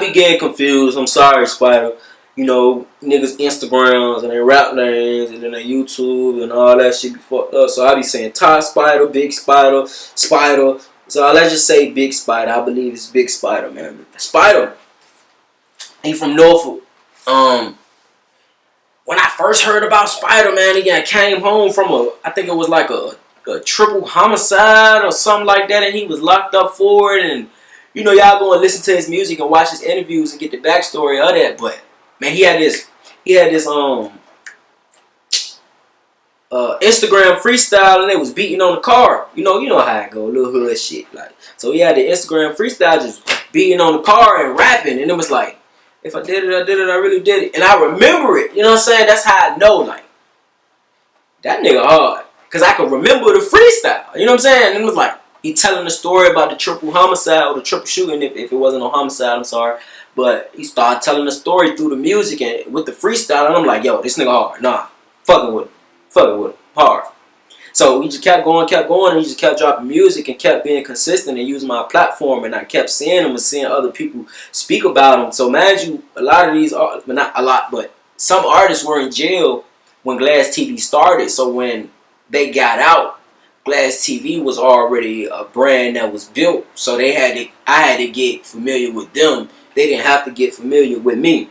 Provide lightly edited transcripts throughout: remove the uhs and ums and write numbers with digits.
be getting confused. I'm sorry, Spider. You know, niggas Instagrams and their rap names and then their YouTube and all that shit be fucked up. So I be saying Ty Spider, Big Spider, Spider. So let's just say Big Spider. I believe it's Big Spider, man. Spider. He from Norfolk. When I first heard about Spider-Man, he came home from I think it was like a triple homicide or something like that, and he was locked up for it. And you know, y'all go and listen to his music and watch his interviews and get the backstory of that. But man, he had this Instagram freestyle, and they was beating on the car. You know how it go, little hood shit. Like, so he had the Instagram freestyle just beating on the car and rapping, and it was like, if I did it, I did it, I really did it. And I remember it, you know what I'm saying? That's how I know, like, that nigga hard. Because I could remember the freestyle, you know what I'm saying? And it was like, he telling the story about the triple homicide, or the triple shooting, if it wasn't a homicide, I'm sorry. But he started telling the story through the music and with the freestyle, and I'm like, yo, this nigga hard. Nah, fucking with him, hard. So we just kept going, and he just kept dropping music and kept being consistent and using my platform, and I kept seeing him and seeing other people speak about him. So mind you, a lot of these, well, not a lot, but some artists were in jail when GlasxTv started. So when they got out, GlasxTv was already a brand that was built. So I had to get familiar with them. They didn't have to get familiar with me.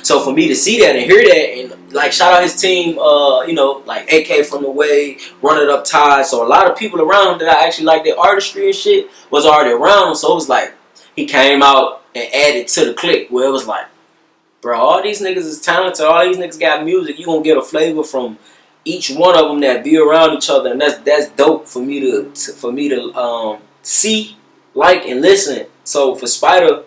So for me to see that and hear that, and like shout out his team, you know, like AK from the Way, Run It Up Tide. So a lot of people around him that I actually like their artistry and shit was already around him. So it was like he came out and added to the clique where it was like, bro, all these niggas is talented, all these niggas got music. You gonna get a flavor from each one of them that be around each other, and that's dope for me to see, like, and listen. So for Spider,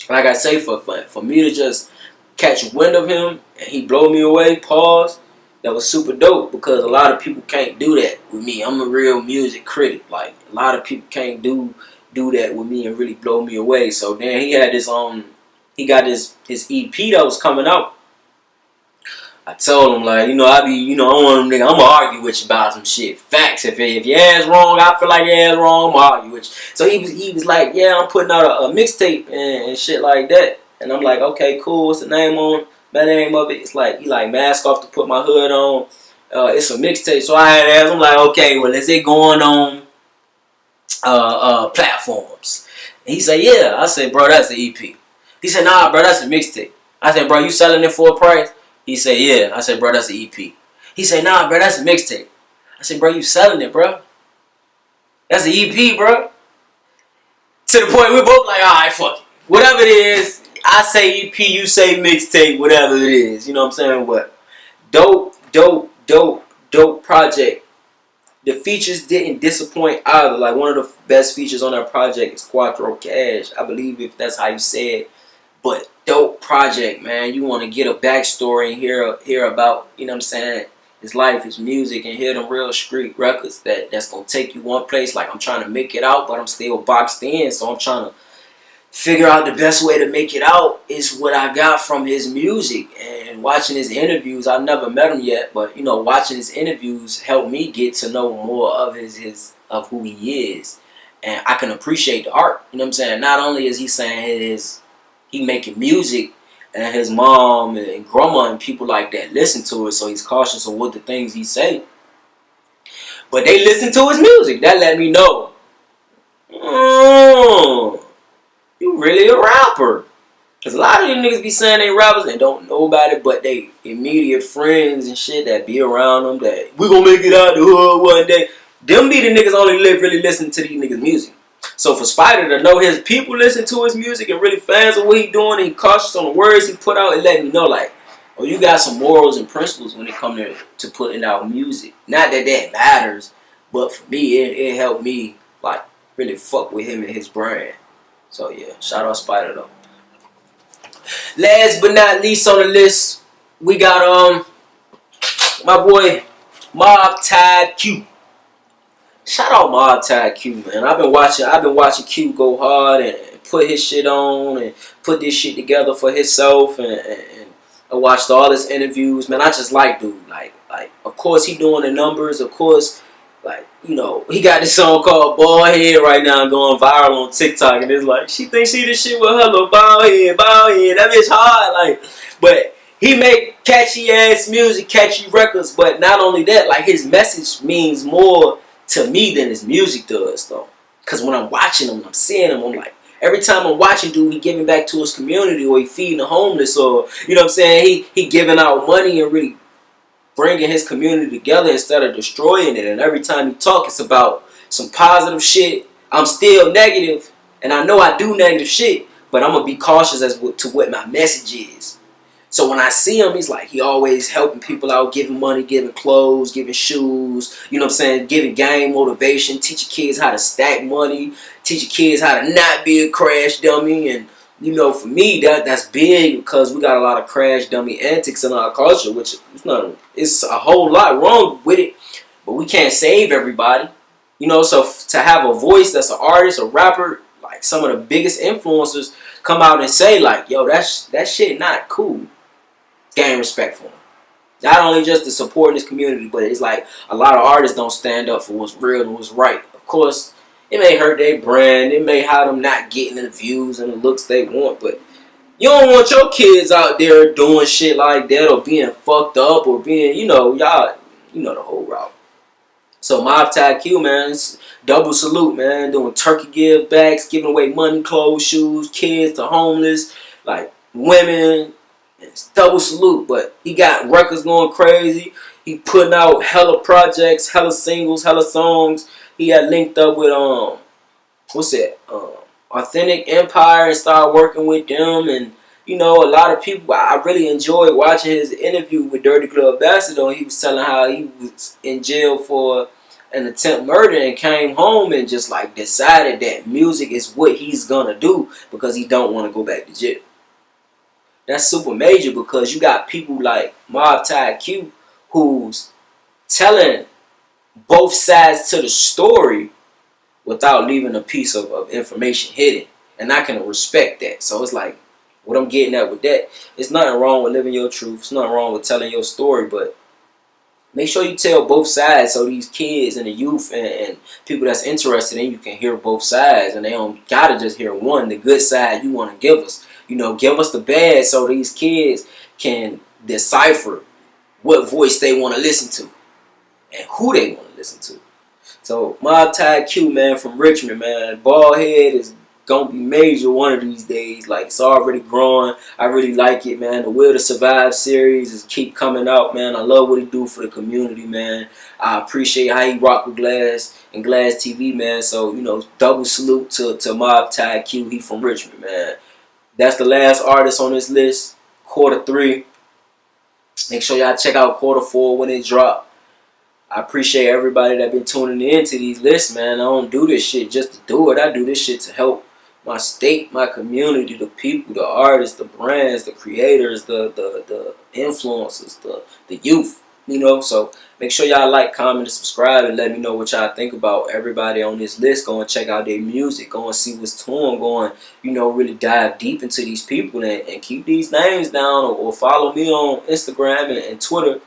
like I say, for me to just catch wind of him and he blow me away, pause, that was super dope, because a lot of people can't do that with me. I'm a real music critic. Like, a lot of people can't do that with me and really blow me away. So then he had this he got his EP that was coming out. I told him, like, you know, I want them nigga, I'm gonna argue with you about some shit. Facts. If your ass wrong, I feel like your ass wrong, I'm gonna argue with you. So he was like, yeah, I'm putting out a mixtape and shit like that. And I'm like, okay, cool. What's the name of it? It's like, he like, mask off to put my hood on. It's a mixtape. So I had asked him, like, okay, well, is it going on platforms? And he said, yeah. I said, bro, that's the EP. He said, nah, bro, that's a mixtape. I said, bro, you selling it for a price? He said, yeah. I said, bro, that's an EP. He said, nah, bro, that's a mixtape. I said, bro, you selling it, bro. That's an EP, bro. To the point we both like, all right, fuck it. Whatever it is, I say EP, you say mixtape, whatever it is. You know what I'm saying? But dope project. The features didn't disappoint either. Like, one of the best features on that project is Quattro Cash. I believe if that's how you say it. But dope project, man. You want to get a backstory and hear about, you know what I'm saying, his life, his music, and hear them real street records that's going to take you one place. Like, I'm trying to make it out, but I'm still boxed in. So I'm trying to figure out the best way to make it out is what I got from his music. And watching his interviews, I've never met him yet, but, you know, watching his interviews helped me get to know more of of who he is. And I can appreciate the art. You know what I'm saying? Not only is he saying he making music, and his mom and grandma and people like that listen to it, so he's cautious of what the things he say. But they listen to his music. That let me know, you really a rapper. Because a lot of these niggas be saying they rappers and don't know about it, but they immediate friends and shit that be around them, that we gonna make it out the hood one day. Them be the niggas only really listen to these niggas' music. So for Spider to know his people listen to his music and really fans of what he doing, and he cautious on the words he put out, it let me know, like, oh, you got some morals and principles when it comes to putting out music. Not that matters, but for me, it helped me, like, really fuck with him and his brand. So yeah, shout out Spider though. Last but not least on the list, we got my boy Mob Tide Q. Shout out Mob Tide Q, man. I've been watching Q go hard and put his shit on and put this shit together for himself, and I watched all his interviews, man. I just like dude. Like of course he doing the numbers, of course Like, you know, he got this song called Bald Head right now going viral on TikTok, and it's like, she thinks she the shit with her little bald head, that bitch hard, like, but he make catchy ass music, catchy records, but not only that, like, his message means more to me than his music does, though, because when I'm watching him, I'm seeing him, I'm like, every time I'm watching dude, he giving back to his community, or he feeding the homeless, or, you know what I'm saying, he giving out money and really bringing his community together instead of destroying it. And every time he talk, it's about some positive shit. I'm still negative, and I know I do negative shit, but I'm gonna be cautious as to what my message is. So when I see him, he's like, he always helping people out, giving money, giving clothes, giving shoes, you know what I'm saying, giving game motivation, teaching kids how to stack money, teaching kids how to not be a crash dummy. And you know, for me, that's big, because we got a lot of crash dummy antics in our culture, which it's a whole lot wrong with it, but we can't save everybody. You know, so to have a voice that's an artist, a rapper, like some of the biggest influencers come out and say like, yo, that shit not cool. Gain respect for him. Not only just to support this community, but it's like a lot of artists don't stand up for what's real and what's right. Of course, it may hurt their brand. It may have them not getting the views and the looks they want. But you don't want your kids out there doing shit like that, or being fucked up, or being, you know, y'all, you know the whole route. So Mob Tag Q, man, double salute, man. Doing turkey give backs, giving away money, clothes, shoes, kids to homeless, like women. It's double salute. But he got records going crazy. He putting out hella projects, hella singles, hella songs. He had linked up with what's that? Authentic Empire, and started working with them. And you know, a lot of people, I really enjoyed watching his interview with Dirty Glove Bastard. He was telling how he was in jail for an attempt murder and came home and just like decided that music is what he's gonna do because he don't want to go back to jail. That's super major, because you got people like Mob Tide Q who's telling both sides to the story without leaving a piece of information hidden. And I can respect that. So it's like, what I'm getting at with that, it's nothing wrong with living your truth. It's nothing wrong with telling your story, but make sure you tell both sides so these kids and the youth and people that's interested in you can hear both sides, and they don't gotta just hear one, the good side you want to give us. You know, give us the bad so these kids can decipher what voice they want to listen to and who they want to listen to. So Mob Tide Q, man, from Richmond, man. Bald head is gonna be major one of these days. Like, it's already growing. I really like it, man. The Will to Survive series is keep coming out, man. I love what he do for the community, man. I appreciate how he rock with Glass and GlasxTv, man. So, you know, double salute to Mob Tide Q. He from Richmond, man. That's the last artist on this list. Quarter 3. Make sure y'all check out Quarter 4 when it drop. I appreciate everybody that been tuning in to these lists, man. I don't do this shit just to do it. I do this shit to help my state, my community, the people, the artists, the brands, the creators, the influencers, the youth, you know. So make sure y'all like, comment, and subscribe, and let me know what y'all think about everybody on this list. Go and check out their music. Go and see what's to them. Go and, you know, really dive deep into these people and keep these names down, or follow me on Instagram and Twitter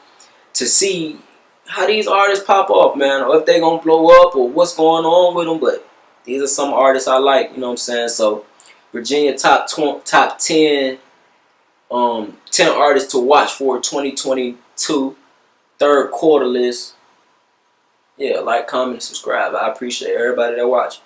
to see how these artists pop off, man, or if they gonna blow up, or what's going on with them. But these are some artists I like, you know what I'm saying? So Virginia top 10 10 artists to watch for 2022 third quarter list. Yeah, like, comment, and subscribe. I appreciate everybody that watch.